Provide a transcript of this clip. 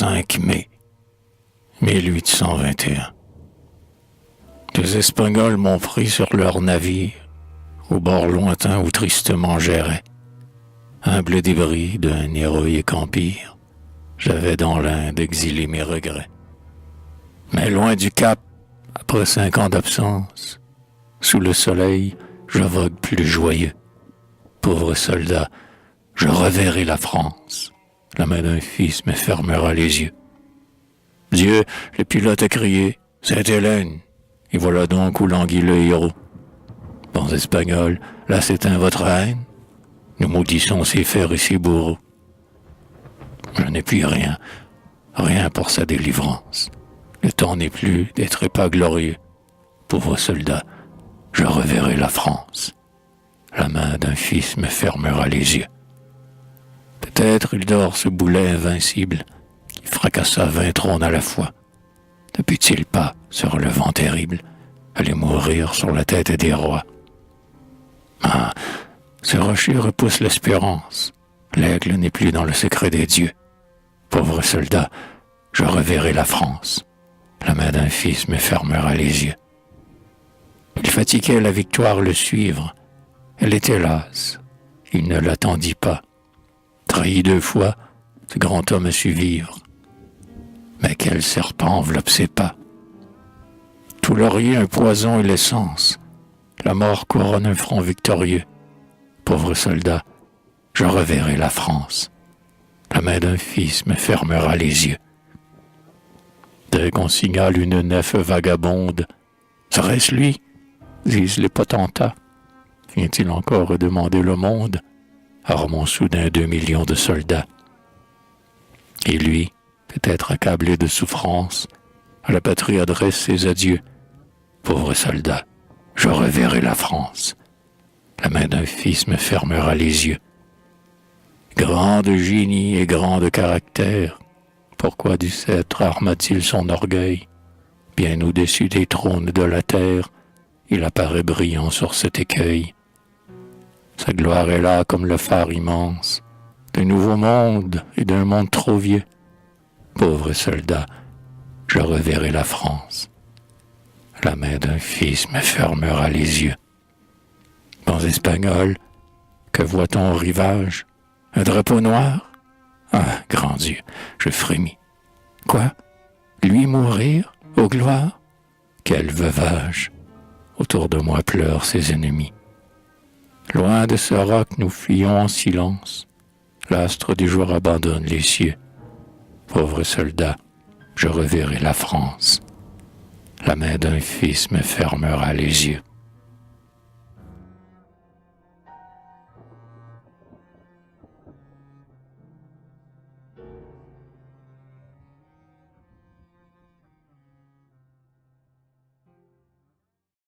5 mai 1821. Des Espagnols m'ont pris sur leur navire, au bord lointain où tristement j'errais. Humble débris d'un héroïque empire, j'avais dans l'Inde exilé mes regrets. Mais loin du cap, après 5 ans d'absence, sous le soleil, je vogue plus joyeux. Pauvre soldat, je reverrai la France. La main d'un fils me fermera les yeux. Dieu, le pilote a crié, Sainte-Hélène, et voilà donc où languit le héros. Bons Espagnols, là s'éteint votre haine. Nous maudissons ses fers et ses bourreaux. Je n'ai plus rien, rien pour sa délivrance. Le temps n'est plus d'être pas glorieux. Pauvre soldat, je reverrai la France. La main d'un fils me fermera les yeux. Peut-être il dort ce boulet invincible qui fracassa 20 trônes à la fois. Ne put-il pas, sur le vent terrible, aller mourir sur la tête des rois? Ah, ce rocher repousse l'espérance. L'aigle n'est plus dans le secret des dieux. Pauvre soldat, je reverrai la France. La main d'un fils me fermera les yeux. Il fatiguait la victoire le suivre. Elle était lasse. Il ne l'attendit pas. Trahi 2 fois, ce grand homme a su vivre. Mais quel serpent enveloppe ses pas. Tout laurier un poison et l'essence. La mort couronne un front victorieux. Pauvre soldat, je reverrai la France. La main d'un fils me fermera les yeux. Dès qu'on signale une nef vagabonde, serait-ce lui, disent les potentats. Vient-il encore demander le monde, armant soudain 2 millions de soldats? Et lui, peut-être accablé de souffrance, à la patrie adresse ses adieux. Pauvre soldat, je reverrai la France. La main d'un fils me fermera les yeux. Grand de génie et grand de caractère, pourquoi du sceptre arma-t-il son orgueil? Bien au-dessus des trônes de la terre, il apparaît brillant sur cet écueil. Sa gloire est là comme le phare immense d'un nouveau monde et d'un monde trop vieux. Pauvre soldat, je reverrai la France. La main d'un fils me fermera les yeux. Bons Espagnols, que voit-on au rivage? Un drapeau noir? Ah, grand Dieu, je frémis. Quoi? Lui mourir, ô gloire? Quel veuvage! Autour de moi pleurent ses ennemis. Loin de ce roc, nous fuyons en silence. L'astre du jour abandonne les cieux. Pauvre soldat, je reverrai la France. La main d'un fils me fermera les yeux.